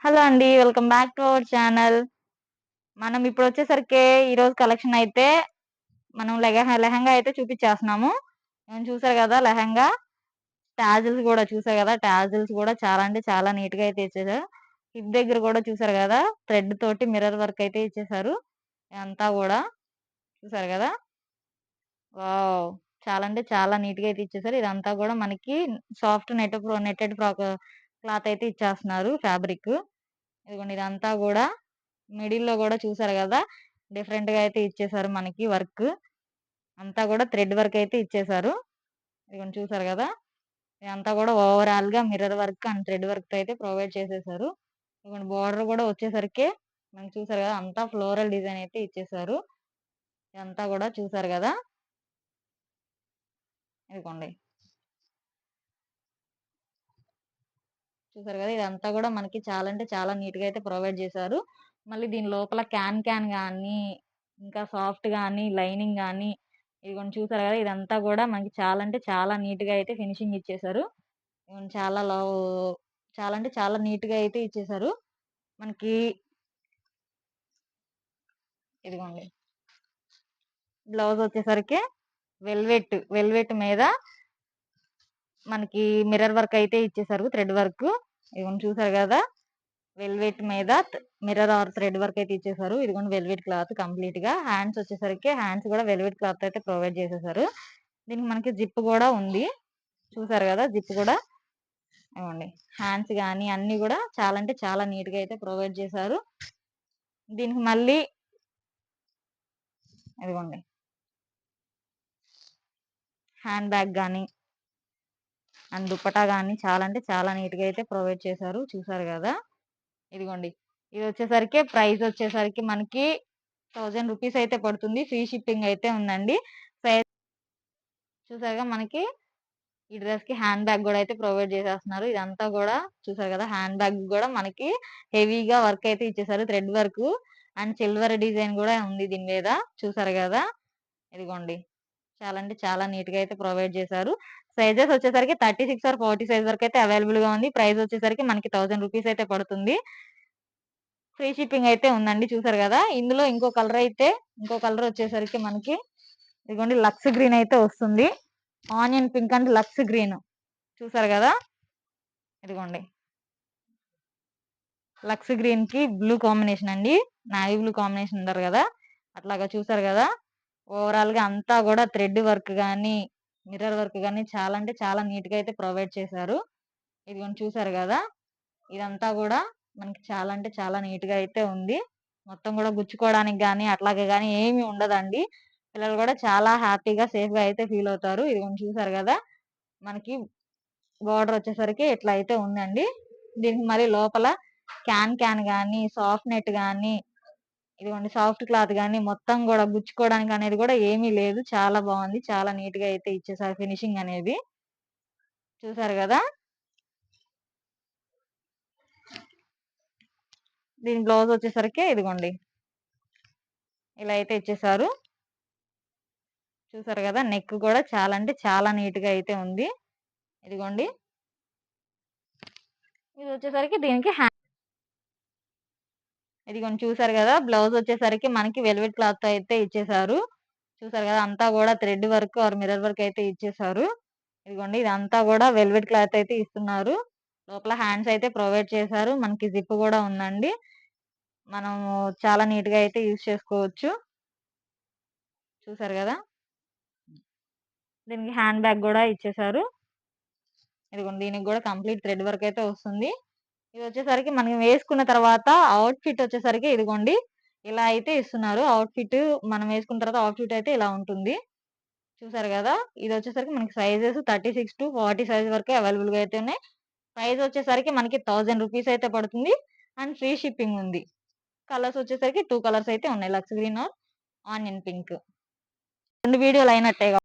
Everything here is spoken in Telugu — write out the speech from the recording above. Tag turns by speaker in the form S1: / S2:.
S1: హలో అండి. Welcome back to our channel. మనం ఇప్పుడొచ్చేసరికి ఈరోజు కలెక్షన్ అయితే మనం లెహంగా అయితే చూపిచ్చేస్తున్నాము. చూసారు గదా! లెహంగా. టాజిల్స్ గూడా చూసారు గదా! టాజిల్స్ గూడా చాలా అంటే చాలా నీట్‌గా అయితే ఇచ్చేసారు. హిప్ దగ్గర గూడా చూసారు గదా! థ్రెడ్ తోటి మిర్రర్ వర్క్ అయితే ఇచ్చేసారు. ఇదంతా గూడా చూసారు గదా! వావ్! చాలా అంటే చాలా నీట్‌గా అయితే ఇచ్చేసారు. ఇదంతా గూడా మనకి సాఫ్ట్ నెట్టెడ్ క్లాత్ అయితే ఇచ్చేస్తున్నారు ఫ్యాబ్రిక్. ఇదిగోండి ఇదంతా గూడా మిడిల్‌లో గూడా చూసారు గదా! డిఫరెంట్‌గా అయితే ఇచ్చేసారు మనకి వర్క్. అంతా గూడా థ్రెడ్ వర్క్ అయితే ఇచ్చేసారు. ఇదిగోండి చూసారు గదా! ఇదంతా గూడా ఓవరాల్‌గా మిర్రర్ వర్క్ అండ్ థ్రెడ్ వర్క్‌తో అయితే ప్రొవైడ్ చేసేసారు. ఇదిగోండి బోర్డర్ గూడా వచ్చేసరికి మనకి చూసారు గదా! అంతా ఫ్లోరల్ డిజైన్ అయితే ఇచ్చేసారు. ఇదంతా గూడా చూసారు గదా! ఇదిగోండి. చూసారు గదా! ఇదంతా గూడా మనకి చాలా అంటే చాలా నీట్‌గా అయితే ప్రొవైడ్ చేశారు. మళ్ళీ దీని లోపల క్యాన్ గాని, ఇంకా సాఫ్ట్ గాని, లైనింగ్ గాని ఇదిగోండి చూసారు గదా! ఇదంతా గూడా మనకి చాలా అంటే చాలా నీట్‌గా అయితే ఫినిషింగ్ ఇచ్చేసారు. చాలా చాలా అంటే చాలా నీట్‌గా అయితే ఇచ్చేసారు. మనకి ఇదిగోండి బ్లౌజ్ వచ్చేసరికి వెల్వెట్ మీద మనకి మిర్రర్ వర్క్ అయితే ఇచ్చేసారు. Thread work. ఇదిగోండి చూసారు గదా! వెల్వెట్ మీద మిర్రర్ ఆర్ థ్రెడ్ వర్క్ అయితే ఇచ్చేసారు. ఇదిగోండి వెల్వెట్ క్లాత్ కంప్లీట్‌గా. హ్యాండ్స్ వచ్చేసరికి హ్యాండ్స్ గూడా వెల్వెట్ క్లాత్ అయితే ప్రొవైడ్ చేసేసారు. దీనికి మనకి జిప్ గూడా ఉంది. చూసారు గదా! జిప్ గూడా. ఇదిగోండి. హ్యాండ్స్ గాని అన్నీ గూడా చాలా అంటే చాలా నీట్‌గా అయితే ప్రొవైడ్ చేశారు. దీనికి మళ్ళీ ఇదిగోండి హ్యాండ్ బ్యాగ్ గాని అండ్ దుపట్టా గాని చాలా అంటే చాలా నీట్‌గా అయితే ప్రొవైడ్ చేశారు. చూసారు గదా! ఇదిగోండి. ఇదొచ్చేసరికి ప్రైస్ వచ్చేసరికి మనకి రూ. 1000 అయితే పడుతుంది. ఫ్రీ షిప్పింగ్ అయితే ఉందండి. సైజ్ చూసారుగా మనకి ఈ డ్రెస్‌కి హ్యాండ్ బ్యాగ్ గూడా అయితే ప్రొవైడ్ చేసేస్తున్నారు. ఇదంతా గూడా చూసారు గదా! హ్యాండ్ బ్యాగ్ గూడా మనకి హెవీగా వర్క్ అయితే ఇచ్చేసారు. Thread work and silver design గూడా ఉంది దీని మీద. చూసారు గదా! ఇదిగోండి. చాలా అంటే చాలా నీట్‌గా అయితే ప్రొవైడ్ చేశారు. సైజెస్ వచ్చేసరికి 36 ఆర్ 40 సైజ్ వరకైతే అవైలబుల్‌గా ఉంది. ప్రైస్ వచ్చేసరికి మనకి రూ. 1000 అయితే పడుతుంది. ఫ్రీ షిప్పింగ్ అయితే ఉందండి. చూసారు గదా! ఇందులో ఇంకో కలర్ వచ్చేసరికి మనకి ఇదిగోండి లక్స్ గ్రీన్ అయితే వస్తుంది. Onion pink and lux green చూసారు గదా! ఇదిగోండి. లక్స్ గ్రీన్‌కి బ్లూ కాంబినేషన్ అండి. నావీ బ్లూ కాంబినేషన్ అంటారు గదా! అట్లాగా చూసారు గదా! ఓవరాల్‌గా అంతా గూడా థ్రెడ్ వర్క్ గాని, మిర్రర్ వర్క్ గాని చాలా అంటే చాలా నీట్‌గా అయితే ప్రొవైడ్ చేశారు. ఇదిగోండి చూసారు గదా! ఇదంతా గూడా మనకి చాలా అంటే చాలా నీట్‌గా అయితే ఉంది. మొత్తం గూడా గుచ్చుకోవడానికి గాని, అట్లాగే గాని ఏమి ఉండదండి. పిల్లలు గూడా చాలా హ్యాపీగా, సేఫ్‌గా అయితే ఫీల్ అవుతారు. ఇదిగోండి చూసారు గదా! మనకి బోర్డర్ వచ్చేసరికి ఇట్లా అయితే ఉందండి. దీనికి మరి లోపల క్యాన్ గాని, సాఫ్ట్ నెట్ గాని, ఇదిగోండి సాఫ్ట్ క్లాత్ గాని మొత్తం గూడా గుచ్చుకోవడానికి అనేది గూడా ఏమీ లేదు. చాలా బావుంది. చాలా నీట్‌గా అయితే ఇచ్చేసారు ఫినిషింగ్ అనేది. చూసారు గదా! దీని బ్లౌజ్ వచ్చేసరికి ఇదిగోండి ఇలా అయితే ఇచ్చేసారు. చూసారు గదా! నెక్ గూడా చాలా అంటే చాలా నీట్‌గా అయితే ఉంది. ఇదిగోండి. ఇదొచ్చేసరికి దీనికి ఇదిగోండి చూసారు గదా! బ్లౌజ్ వచ్చేసరికి మనకి వెల్వెట్ క్లాత్‌తో అయితే ఇచ్చేసారు. చూసారు గదా! అంతా గూడా thread work or mirror work అయితే ఇచ్చేసారు. ఇదిగోండి ఇదంతా గూడా వెల్వెట్ క్లాత్ అయితే ఇస్తున్నారు. లోపల హ్యాండ్స్ అయితే ప్రొవైడ్ చేశారు. మనకి జిప్ గూడా ఉందండి. మనము చాలా నీట్‌గా అయితే యూజ్ చేసుకోవచ్చు. చూసారు గదా! దీనికి హ్యాండ్ బ్యాగ్ గూడా ఇచ్చేసారు. ఇదిగోండి దీనికి గూడా కంప్లీట్ థ్రెడ్ వర్క్ అయితే వస్తుంది. ఇదొచ్చేసరికి మనం వేసుకున్న తర్వాత ఔట్‌ఫిట్ వచ్చేసరికి ఇదిగోండి ఇలా అయితే ఇస్తున్నారు. మనం వేసుకున్న తర్వాత ఔట్‌ఫిట్ అయితే ఇలా ఉంటుంది. చూసారు గదా! ఇదొచ్చేసరికి మనకి సైజెస్ 36-40 సైజ్ వరకు అవైలబుల్‌గా అయితే ఉన్నాయి. ప్రైస్ వచ్చేసరికి మనకి రూ. 1000 అయితే పడుతుంది. అండ్ ఫ్రీ షిప్పింగ్ ఉంది. కలర్స్ వచ్చేసరికి 2 కలర్స్ అయితే ఉన్నాయి. Lux green or onion pink. 2 వీడియోలు అయినట్టే